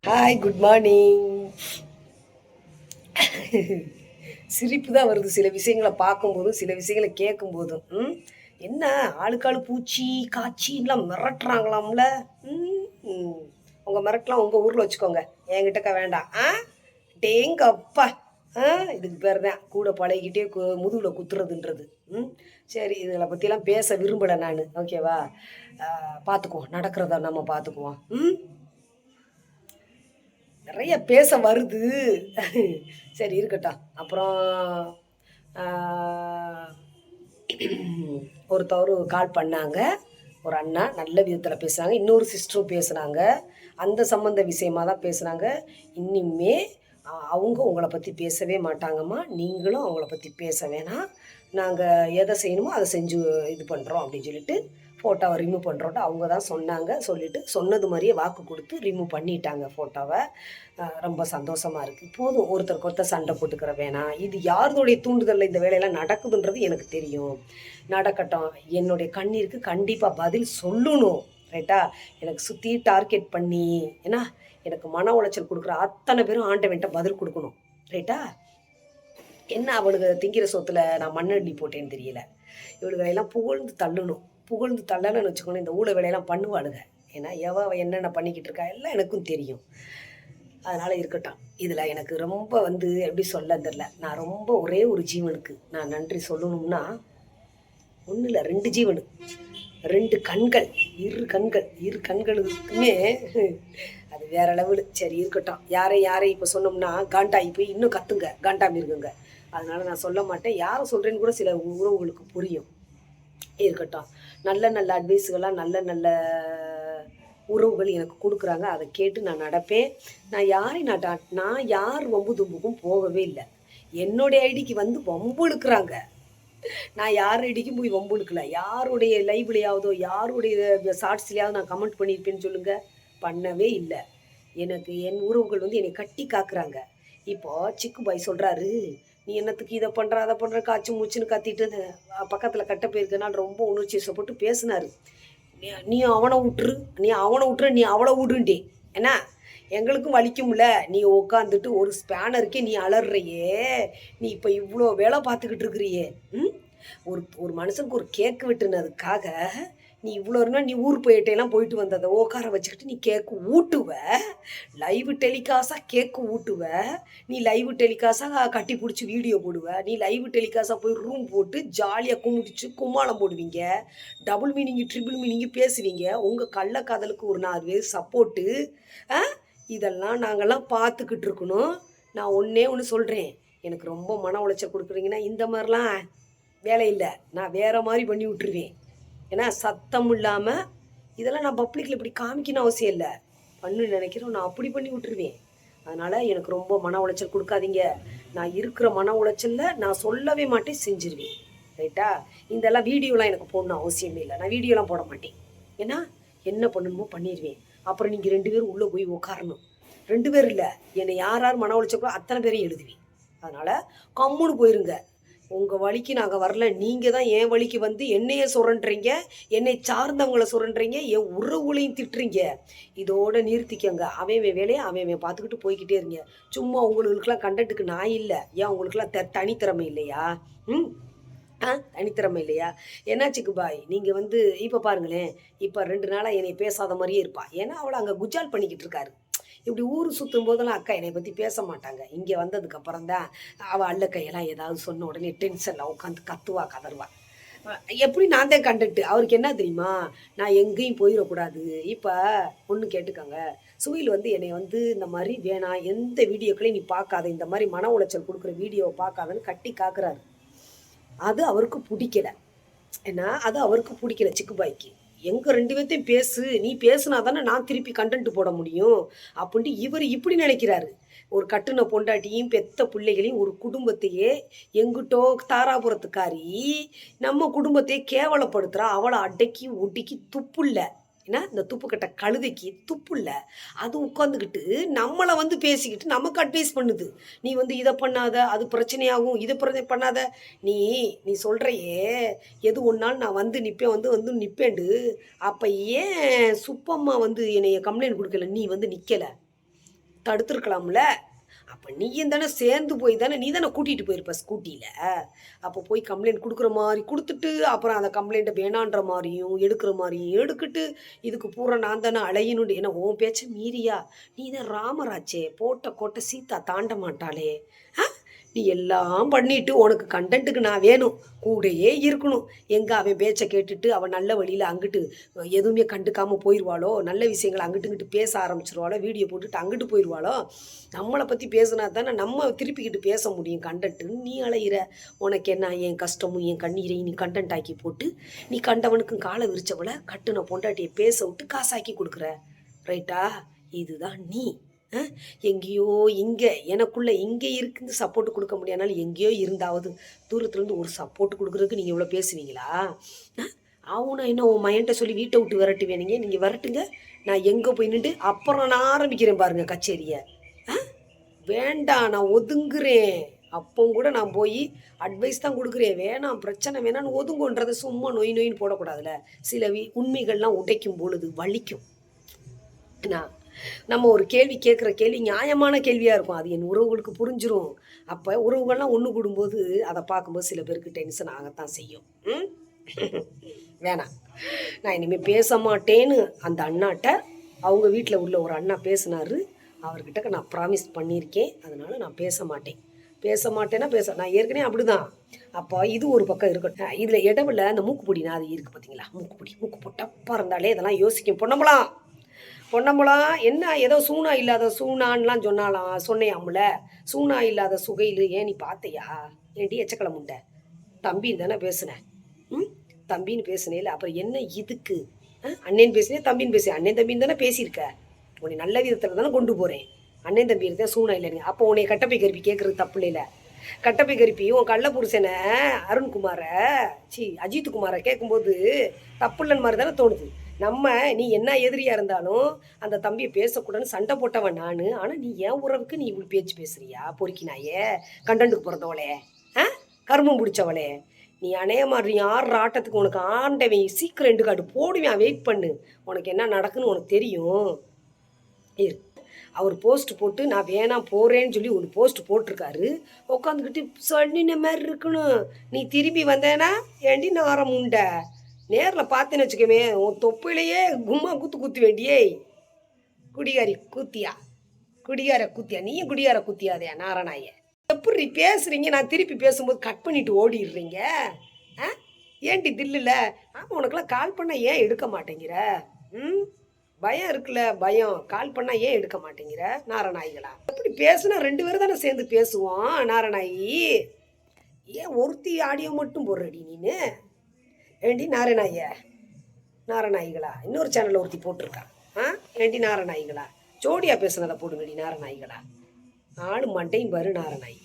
Hi, good morning. சிரிப்பு தான் வருது சில விஷயங்களை பார்க்கும்போதும் சில விஷயங்களை கேட்கும்போதும். என்ன ஆளுக்காளு பூச்சி காய்ச்சின்லாம் மிரட்டுறாங்களாம்ல. ம் உங்கள் மிரட்டலாம் உங்கள் ஊரில் வச்சுக்கோங்க, என்கிட்டக்க வேண்டாம். டேங்கப்பா. இதுக்கு பேர் தான் கூட பழகிக்கிட்டே முதுகில் குத்துறதுன்றது. சரி, இதில் பற்றிலாம் பேச விரும்பலை நான். ஓகேவா? பார்த்துக்குவோம், நடக்கிறத நம்ம பார்த்துக்குவோம். நிறைய பேச வருது. சரி, இருக்கட்டும். அப்புறம் ஒருத்தவர் கால் பண்ணாங்க, ஒரு அண்ணா நல்ல விதத்தில் பேசுனாங்க, இன்னொரு சிஸ்டரும் பேசுனாங்க. அந்த சம்மந்த விஷயமா தான் பேசுனாங்க. இனிமே அவங்க உங்களை பற்றி பேசவே மாட்டாங்கம்மா, நீங்களும் அவங்கள பற்றி பேச வேணாம், நாங்கள் எதை செய்யணுமோ அதை செஞ்சு இது பண்ணுறோம் அப்படின்னு சொல்லிட்டு ஃபோட்டோவை ரிமூவ் பண்ணுறோன்ட்டு அவங்க தான் சொன்னாங்க. சொல்லிவிட்டு சொன்னது மாதிரியே வாக்கு கொடுத்து ரிமூவ் பண்ணிட்டாங்க ஃபோட்டோவை. ரொம்ப சந்தோஷமாக இருக்குது. போதும், ஒருத்தருக்கு ஒருத்தர் சண்டை போட்டுக்கிற வேணாம். இது யாருடைய தூண்டுதலில் இந்த வேலையெல்லாம் நடக்குதுன்றது எனக்கு தெரியும். நடக்கட்டும். என்னுடைய கண்ணீருக்கு கண்டிப்பாக பதில் சொல்லணும். ரைட்டா? எனக்கு சுற்றி டார்கெட் பண்ணி, ஏன்னா எனக்கு மன உளைச்சல் கொடுக்குற அத்தனை பேரும் ஆண்டவன்ட்ட பதில் கொடுக்கணும். ரைட்டா? என்ன அவளுக்கு திங்கிற சொத்தில் நான் மண்ணள்ளி போட்டேன்னு தெரியல. இவளுகளையெல்லாம் புகழ்ந்து தள்ளணும். புகழ்ந்து தள்ளணும்னு வச்சுக்கோங்க, இந்த ஊழ வேலையெல்லாம் பண்ணுவாளுங்க. ஏன்னா என்னென்ன பண்ணிக்கிட்டு இருக்கா எல்லாம் எனக்கும் தெரியும். அதனால் இருக்கட்டும். இதில் எனக்கு ரொம்ப எப்படி சொல்ல தெரில. நான் ரொம்ப ஒரே ஒரு ஜீவனுக்கு நான் நன்றி சொல்லணும்னா, ஒன்றும் இல்லை, 2 ஜீவனு, 2 கண்கள், இரு கண்களுக்குமே அது வேற லெவலு. சரி, இருக்கட்டும். யாரை இப்போ சொன்னோம்னா காண்டாகி போய் இன்னும் கத்துங்க, காண்டாமி இருக்குங்க. அதனால் நான் சொல்ல மாட்டேன். யாரை சொல்கிறேன்னு கூட சில உறவுகளுக்கு புரியும். இருக்கட்டும். நல்ல நல்ல அட்வைஸுகளாக நல்ல நல்ல உறவுகள் எனக்கு கொடுக்குறாங்க. அதை கேட்டு நான் நடப்பேன். நான் யார் வம்பு தும்புக்கும் போகவே இல்லை. என்னுடைய ஐடிக்கு வம்பு இழுக்கிறாங்க. நான் யார் ஐடிக்கும் போய் வம்பு இழுக்கல. யாருடைய லைவ்லையாவதோ யாருடைய ஷார்ட்ஸ்லையாவது நான் கமெண்ட் பண்ணியிருப்பேன்னு சொல்லுங்கள்? பண்ணவே இல்லை. எனக்கு என் உறவுகள் என்னை கட்டி காக்குறாங்க. இப்போ சிக்கு பாய் சொல்கிறாரு, நீ என்னத்துக்கு இதை பண்ணுற அதை பண்ணுற காய்ச்சி மூச்சுன்னு கத்திட்டு பக்கத்தில் கட்ட போயிருக்கனால ரொம்ப உணர்ச்சியப்பட்டு பேசினார். நீ அவனை விட்டுரு, நீ அவளை விடுண்டே. ஏன்னா எங்களுக்கும் வலிக்கும்ல. நீ உட்காந்துட்டு ஒரு ஸ்பேனருக்கே நீ அலறுறையே. நீ இப்போ இவ்வளோ வேலை பார்த்துக்கிட்டு இருக்கிறியே. ஒரு மனுஷனுக்கு ஒரு கேக்கு வெட்டுனதுக்காக நீ இவ்வளோ இருந்தால் நீ ஊர் போயிட்டு வந்ததை உட்கார வச்சுக்கிட்டு நீ கேக்கு ஊட்டுவ. லைவ் டெலிகாஸாக கேக்கு ஊட்டுவ. நீ லைவ் டெலிகாஸாக கட்டி பிடிச்சி வீடியோ போடுவ. நீ லைவ் டெலிகாஸாக போய் ரூம் போட்டு ஜாலியாக கும்பிடிச்சு கும்மாளம் போடுவீங்க. டபுள் மீனிங்கு ட்ரிபிள் மீனிங்கு பேசுவீங்க. உங்கள் கள்ளக்காதலுக்கு ஒரு 4 பேர் சப்போர்ட்டு. இதெல்லாம் நாங்கள்லாம் பார்த்துக்கிட்டு இருக்கணும். நான் ஒன்று சொல்கிறேன், எனக்கு ரொம்ப மன உளைச்சல் கொடுக்குறீங்கன்னா இந்த மாதிரிலாம் வேலை இல்லை. நான் வேறு மாதிரி பண்ணி விட்டுருவேன். ஏன்னா சத்தம் இல்லாமல் இதெல்லாம் நான் பப்ளிக்கில் இப்படி காமிக்கணும் அவசியம் இல்லை. பண்ணு நினைக்கிறோம், நான் அப்படி பண்ணி விட்டுருவேன். அதனால் எனக்கு ரொம்ப மன உளைச்சல் கொடுக்காதீங்க. நான் இருக்கிற மன உளைச்சலில் நான் சொல்லவே மாட்டேன், செஞ்சிருவேன். ரைட்டா? இதெல்லாம் வீடியோலாம் எனக்கு போடணும் அவசியமே இல்லை. நான் வீடியோலாம் போட மாட்டேன். ஏன்னா என்ன பண்ணணுமோ பண்ணிடுவேன். அப்புறம் நீங்கள் 2 பேரும் உள்ளே போய் உட்காரணும். 2 பேர் இல்லை, என்னை யார் மன உளைச்சப்போ அத்தனை பேரையும் எழுதுவேன். அதனால் கம்முன்னு போயிருங்க. உங்கள் வழிக்கு நாங்கள் வரல. நீங்கள் தான் என் வழிக்கு என்னையே சுரண்டுறீங்க, என்னை சார்ந்தவங்களை சுரண்டுறீங்க, என் உறவுகளையும் திட்டுறீங்க. இதோடு நிறுத்திக்கங்க. அவன் வேலையை அவன் பார்த்துக்கிட்டு போய்கிட்டே இருங்க. சும்மா உங்களுக்கெல்லாம் கண்டென்ட்டுக்கு நான் இல்லை. ஏன் உங்களுக்கெல்லாம் தனித்திறமை இல்லையா? தனித்திறமை இல்லையா? என்னாச்சுக்கு பாய், நீங்கள் இப்போ பாருங்களேன், இப்போ 2 நாளாக என்னை பேசாத மாதிரியே இருப்பாள். ஏன்னா அவளை அங்கே குஜால் பண்ணிக்கிட்டு இருக்காரு. இப்படி ஊர் சுற்றும் போதெல்லாம் அக்கா என்னை பற்றி பேச மாட்டாங்க. இங்கே வந்ததுக்கப்புறம் தான் அவள் அல்ல கையெல்லாம் ஏதாவது சொன்ன உடனே டென்ஷனில் உட்காந்து கத்துவா, கதறுவா. எப்படி நான் தான் கண்டென்ட்டு. அவருக்கு என்ன தெரியுமா, நான் எங்கேயும் போயிடக்கூடாது. இப்போ ஒன்று கேட்டுக்கோங்க, சுவில் என்னை இந்த மாதிரி வேணாம், எந்த வீடியோக்களையும் நீ பார்க்காத, இந்த மாதிரி மன உளைச்சல் கொடுக்குற வீடியோவை பார்க்காதன்னு கட்டி காக்குறாரு. அது அவருக்கு பிடிக்கல. ஏன்னா அது அவருக்கு பிடிக்கல சிக்குபாய்க்கு. எங்கள் 2 பேர்த்தையும் பேசு, நீ பேசுனா தானே நான் திருப்பி கண்டென்ட் போட முடியும் அப்படின்ட்டு இவர் இப்படி நினைக்கிறாரு. ஒரு கட்டுன பொண்டாட்டியும் பெத்த பிள்ளைகளையும் ஒரு குடும்பத்தையே எங்கிட்டோ தாராபுரத்துக்காரி நம்ம குடும்பத்தையே கேவலப்படுத்துகிறா. அவளை அடக்கி ஒட்டிக்கி துப்புல்ல. ஏன்னா இந்த துப்பு கட்ட கழுதைக்கு துப்பு இல்லை. அது உட்காந்துக்கிட்டு நம்மளை பேசிக்கிட்டு நமக்கு அட்வைஸ் பண்ணுது. நீ இதை பண்ணாத, அது பிரச்சனையாகும், இதை பண்ணாத. நீ நீ சொல்கிறையே எது ஒன்றாலும் நான் நிற்பேன் நிற்பேண்டு. அப்போ ஏன் சுப்பம்மா என்னைய கம்ப்ளைண்ட் கொடுக்கல, நீ நிற்கலை? தடுத்துருக்கலாம்ல. அப்போ நீயும் தானே சேர்ந்து போய் தானே நீ தானே கூட்டிகிட்டு போயிருப்ப ஸ்கூட்டியில். அப்போ போய் கம்ப்ளைண்ட் கொடுக்குற மாதிரி கொடுத்துட்டு அப்புறம் அந்த கம்ப்ளைண்ட்டை வேணான்ற மாதிரியும் எடுக்கிற மாதிரியும் எடுக்கிட்டு இதுக்கு பூரா நான் தானே அலையணுண்டு. ஏன்னா உன் பேச்சை மீறியா? நீ தான் ராமராச்சே, போட்ட கோட்டை சீதா தாண்ட மாட்டாளே. நீ எல்லாம் பண்ணிட்டு உனக்கு கண்டென்ட்டுக்கு நான் வேணும், கூடையே இருக்கணும். எங்கே அவன் பேச்சை கேட்டுட்டு அவன் நல்ல வழியில் அங்கிட்டு எதுவுமே கண்டுக்காமல் போயிடுவாளோ, நல்ல விஷயங்களை அங்கிட்டு பேச ஆரம்பிச்சிருவாளோ, வீடியோ போட்டுட்டு அங்கிட்டு போயிடுவாளோ. நம்மளை பற்றி பேசினா தானே நம்ம திருப்பிக்கிட்டு பேச முடியும் கண்டென்ட்டுன்னு நீ அலையிற. உனக்கு என்ன என் கஷ்டமும் என் கண்ணீரையும் நீ கண்டென்ட் ஆக்கி போட்டு நீ கண்டவனுக்கும் காலை விரிச்சவளை கட்டுன பொண்டாட்டியை பேச விட்டு காசாக்கி கொடுக்குற. ரைட்டா? இதுதான் நீ. எங்கேயோ இங்கே எனக்குள்ளே இங்கே இருக்குது சப்போர்ட் கொடுக்க முடியாதனால எங்கேயோ இருந்தாவது தூரத்துலேருந்து ஒரு சப்போர்ட் கொடுக்குறதுக்கு நீங்கள் இவ்வளோ பேசுவீங்களா? அவனை என்ன உன் மையன்ட்ட சொல்லி வீட்டை விட்டு விரட்டு வேணுங்க, நீங்கள் விரட்டுங்க. நான் எங்கே போய் நின்று அப்புறம் நான் ஆரம்பிக்கிறேன் பாருங்கள் கச்சேரியை. வேண்டாம், நான் ஒதுங்குறேன். அப்போ கூட நான் போய் அட்வைஸ் தான் கொடுக்குறேன். வேணாம், பிரச்சனை வேணான்னு ஒதுங்குன்றதை சும்மா நொய் நொயின்னு போடக்கூடாதுல்ல. சில உண்மைகள்லாம் உடைக்கும் பொழுது வலிக்கும். நான் நம்ம ஒரு கேள்வி கேட்குற கேள்வி நியாயமான கேள்வியாக இருக்கும், அது என் உறவுகளுக்கு புரிஞ்சிடும். அப்போ உறவுகள்லாம் ஒன்று கூடும்போது அதை பார்க்கும்போது சில பேருக்கு டென்ஷன் ஆகத்தான் செய்யும். வேணாம், நான் இனிமேல் பேச மாட்டேன்னு அந்த அண்ணாட்ட அவங்க வீட்டில் உள்ள ஒரு அண்ணா பேசினார். அவர்கிட்ட நான் ப்ராமிஸ் பண்ணியிருக்கேன். அதனால் நான் பேச மாட்டேன்னா நான் ஏற்கனவே அப்படி தான். அப்போ இது ஒரு பக்கம் இருக்கட்டும். இதில் இடவில் அந்த மூக்குப்பொடினா அது இருக்குது பார்த்தீங்களா? மூக்கு பொட்டப்பாக இருந்தாலே இதெல்லாம் யோசிக்கும். பொன்னம்பலாம் என்ன ஏதோ சூனா இல்லாத சூனான்லாம் சொன்னேயாமுல. சூனா இல்லாத சுகையில் ஏன் நீ பார்த்தையா? ஏன்டி எச்சக்கலை முண்டை தம்பின்னு தானே பேசுனேன். தம்பின்னு பேசுனேல, அப்புறம் என்ன இதுக்கு அண்ணன் பேசுனேன் தம்பின்னு பேசுனேன். அண்ணன் தம்பின்னு தானே பேசியிருக்க. உன்னை நல்ல விதத்தில் தானே கொண்டு போகிறேன். அண்ணன் தம்பி இருந்தால் சூனா இல்லைங்க. அப்போ உன்னை கட்டப்பை கருப்பி கேட்குறது தப்பு இல்லைல்ல. கட்டப்பை கருப்பி உன் கள்ள புருஷனை அருண்குமாரை அஜித் குமாரை கேட்கும்போது தப்பு இல்லைன்னு மாதிரி தானே தோணுது. நீ என்ன எதிரியாக இருந்தாலும் அந்த தம்பியை பேசக்கூடாதுன்னு சண்டை போட்டவன் நான். ஆனால் நீ என் உறவுக்கு நீ இப்படி பேச்சு பேசுறியா? பொறுக்கினாயே, கண்டண்டுக்கு பிறந்தவளே, கருமம் பிடிச்சவளே. நீ அநேகமாக நீ ஆடுற ஆட்டத்துக்கு உனக்கு ஆண்டவன் சீக்கிரம் 2 கார்டு போடுவேன். வெயிட் பண்ணு, உனக்கு என்ன நடக்குன்னு உனக்கு தெரியும். அவர் போஸ்ட் போட்டு நான் வேணாம் போகிறேன்னு சொல்லி ஒரு போஸ்ட் போட்டிருக்காரு. உட்காந்துக்கிட்டு சொன்னின மாதிரி இருக்கணும். நீ திரும்பி வந்தேன்னா ஏண்டி நாரம் உண்டை நேரில் பார்த்தேன்னு வச்சுக்கவே உன் தொப்பிலையே கும்மா குத்து வேண்டியே. குடிகார கூத்தியா நீயும் குடிகார கூத்தியாதையா நாராயணாய? எப்படி பேசுறீங்க? நான் திருப்பி பேசும்போது கட் பண்ணிட்டு ஓடிடுறீங்க. ஏன்டி தில்லுல? ஆமாம், உனக்கெல்லாம் கால் பண்ணால் ஏன் எடுக்க மாட்டேங்கிற? பயம் இருக்குல்ல, பயம். கால் பண்ணால் ஏன் எடுக்க மாட்டேங்கிற? நாராயணாய்களா எப்படி பேசுனா 2 பேரும் தானே சேர்ந்து பேசுவோம். நாராயணாயி ஏன் ஒருத்தி ஆடியோ மட்டும் போடுறடி நீனு? ஏண்டி நாராயணாய்களா? இன்னொரு சேனலில் ஒருத்தி போட்டிருக்கான். ஏண்டி நாராயணாய்களா? ஜோடியாக பேசுனதை போடுங்கடி நாராயணாய்களா. ஆளு மண்டையும் பாரு நாராயணாயி.